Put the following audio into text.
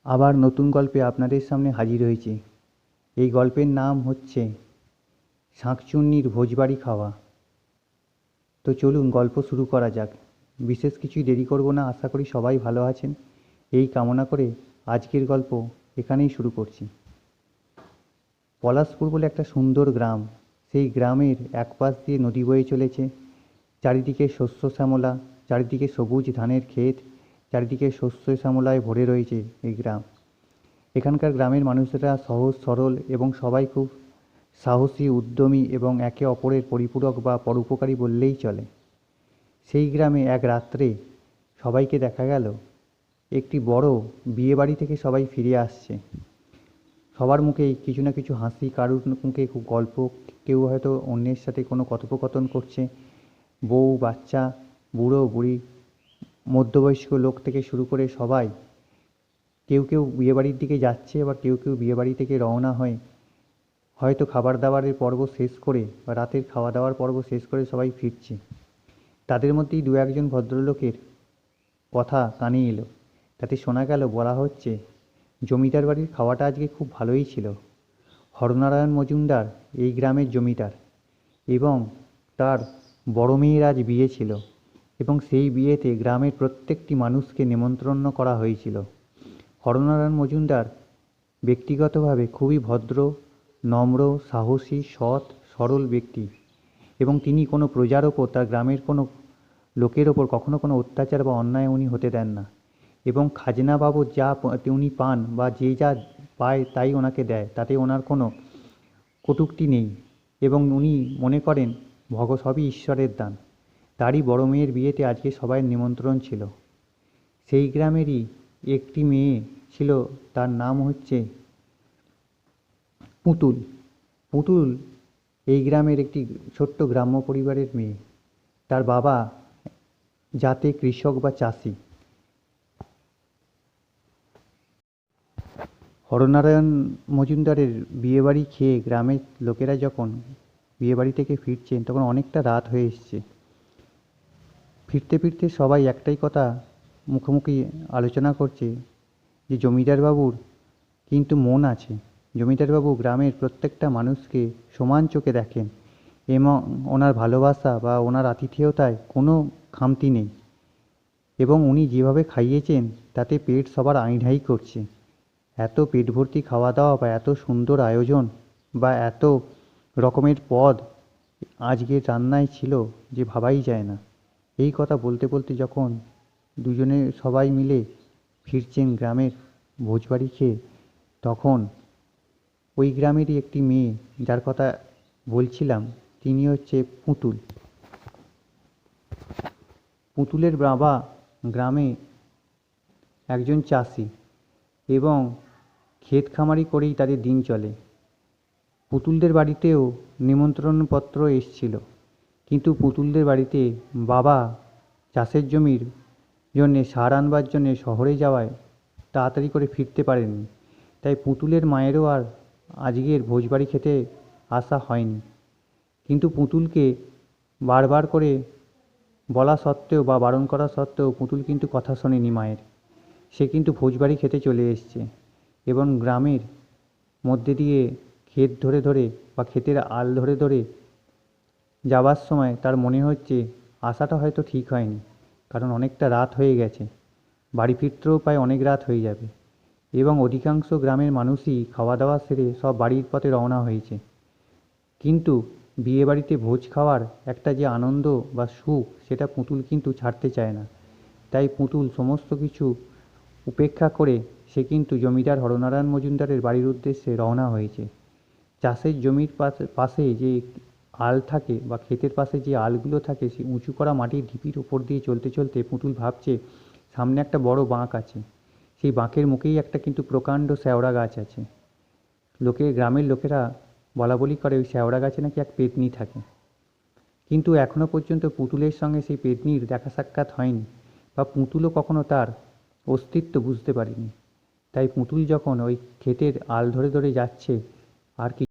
আবার নতুন গল্পে আপনাদের সামনে হাজির হয়েছি। এই গল্পের নাম হচ্ছে শাঁকচুন্নির ভোজবাড়ি খাওয়া। তো চলুন গল্প শুরু করা যাক। বিশেষ কিছুই দেরি করব না, আশা করি সবাই ভালো আছেন। এই কামনা করে আজকের গল্প এখানেই শুরু করছি। পলাশপুর বলে একটা সুন্দর গ্রাম। সেই গ্রামের এক পাশ দিয়ে নদী বয়ে চলেছে। চারিদিকে শস্য শ্যামলা, চারিদিকে সবুজ ধানের ক্ষেত, চারিদিকে শস্য শ্যামলায় ভরে রয়েছে এই গ্রাম। এখানকার গ্রামের মানুষেরা সহজ সরল এবং সবাই খুব সাহসী, উদ্যমী এবং একে অপরের পরিপূরক বা পরোপকারী বললেই চলে। সেই গ্রামে এক রাত্রে সবাইকে দেখা গেল একটি বড় বিয়েবাড়ি থেকে সবাই ফিরে আসছে। সবার মুখেই কিছু না কিছু হাসি, কারুর মুখে খুব গল্প, কেউ হয়তো অন্যের সাথে কোনো কথোপকথন করছে। বউ, বাচ্চা, বুড়ো বুড়ি, মধ্যবয়স্ক লোক থেকে শুরু করে সবাই কেউ কেউ বিয়েবাড়ির দিকে যাচ্ছে, আবার কেউ কেউ বিয়েবাড়ি থেকে রওনা হয়ে হয়তো খাবার দাবারের পর্ব শেষ করে বা রাতের খাওয়া দাওয়ার পর্ব শেষ করে সবাই ফিরছে। তাদের মধ্যেই দু একজন ভদ্রলোকের কথা কানে এলো। তাতে শোনা গেল, বলা হচ্ছে, জমিদার বাড়ির খাওয়াটা আজকে খুব ভালোই ছিল। হরনারায়ণ মজুমদার এই গ্রামের জমিদার, এবং তার বড় মেয়ের আজ বিয়ে ছিল, এবং সেই বিয়েতে গ্রামের প্রত্যেকটি মানুষকে নেমন্ত্রণ করা হয়েছিল। হরনারায়ণ মজুমদার ব্যক্তিগতভাবে খুবই ভদ্র, নম্র, সাহসী, সৎ, সরল ব্যক্তি, এবং তিনি কোনো প্রজার ওপর, তার গ্রামের কোনো লোকের ওপর কখনো কোনো অত্যাচার বা অন্যায় উনি হতে দেন না। এবং খাজনা বাবদ যা উনি পান বা যে যা পায় তাই ওনাকে দেয়, তাতে ওনার কোনো কটূক্তি নেই, এবং উনি মনে করেন সবই ঈশ্বরের দান। তারই বড় মেয়ের বিয়েতে আজকে সবাইয়ের নিমন্ত্রণ ছিল। সেই গ্রামেরই একটি মেয়ে ছিল, তার নাম হচ্ছে পুতুল। পুতুল এই গ্রামের একটি ছোট্ট গ্রাম্য পরিবারের মেয়ে। তার বাবা জাতে কৃষক বা চাষি। হরনারায়ণ মজুমদারের বিয়েবাড়ি খেয়ে গ্রামের লোকেরা যখন বিয়েবাড়ি থেকে ফিরছেন, তখন অনেকটা রাত হয়ে এসছে। ফিরতে ফিরতে সবাই একটাই কথা মুখোমুখি আলোচনা করছে যে জমিদারবাবুর কিন্তু মন আছে। জমিদারবাবু গ্রামের প্রত্যেকটা মানুষকে সমান চোখে দেখেন, এবং ওনার ভালোবাসা বা ওনার আতিথেয়তায় কোনো খামতি নেই, এবং উনি যেভাবে খাইয়েছেন তাতে পেট সবার আইঢাই করছে। এত পেট ভর্তি খাওয়া দাওয়া বা এত সুন্দর আয়োজন বা এত রকমের পদ আজকের রান্নায় ছিল যে ভাবাই যায় না। এই কথা বলতে বলতে যখন দুজনে সবাই মিলে ফিরছেন গ্রামের ভোজবাড়ি খেয়ে, তখন ওই গ্রামেরই একটি মেয়ে, যার কথা বলছিলাম, তিনি হচ্ছে পুতুল। পুতুলের বাবা গ্রামে একজন চাষি, এবং ক্ষেত খামারি করেই তাদের দিন চলে। পুতুলদের বাড়িতেও নিমন্ত্রণপত্র এসেছিল, কিন্তু পুতুলদের বাড়িতে বাবা চাষের জমির জন্যে সার আনবার জন্যে শহরে যাওয়ায় তাড়াতাড়ি করে ফিরতে পারেননি। তাই পুতুলের মায়েরও আর আজকের ভোজবাড়ি খেতে আসা হয়নি। কিন্তু পুতুলকে বারবার করে বলা সত্ত্বেও বা বারণ করা সত্ত্বেও পুতুল কিন্তু কথা শোনেনি মায়ের। সে কিন্তু ভোজবাড়ি খেতে চলে এসছে, এবং গ্রামের মধ্যে দিয়ে ক্ষেত ধরে ধরে বা ক্ষেতের আল ধরে ধরে যাবার সময় তার মনে হচ্ছে আসাটা হয়তো ঠিক হয়নি, কারণ অনেকটা রাত হয়ে গেছে, বাড়ি ফিরতেও প্রায় অনেক রাত হয়ে যাবে, এবং অধিকাংশ গ্রামের মানুষই খাওয়া দাওয়া সেরে সব বাড়ির পথে রওনা হয়েছে। কিন্তু বিয়েবাড়িতে ভোজ খাওয়ার একটা যে আনন্দ বা সুখ, সেটা পুতুল কিন্তু ছাড়তে চায় না। তাই পুতুল সমস্ত কিছু উপেক্ষা করে সে কিন্তু জমিদার হরনারায়ণ মজুমদারের বাড়ির উদ্দেশ্যে রওনা হয়েছে। চাষের জমির পাশে যে আল থাকে বা ক্ষেতের পাশে যে আলগুলো থাকে, সেই উঁচু করা মাটির ঢিপির ওপর দিয়ে চলতে চলতে পুতুল ভাবছে সামনে একটা বড় বাঁক আছে। সেই বাঁকের মুখেই একটা কিন্তু প্রকাণ্ড শ্যাওড়া গাছ আছে। গ্রামের লোকেরা বলা বলি করে ওই শ্যাওড়া গাছে নাকি এক পেত্নী থাকে। কিন্তু এখনো পর্যন্ত পুতুলের সঙ্গে সেই পেত্নীর দেখা সাক্ষাৎ হয়নি, বা পুতুলও কখনো তার অস্তিত্ব বুঝতে পারেনি। তাই পুতুল যখন ওই ক্ষেতের আল ধরে ধরে যাচ্ছে, আর কি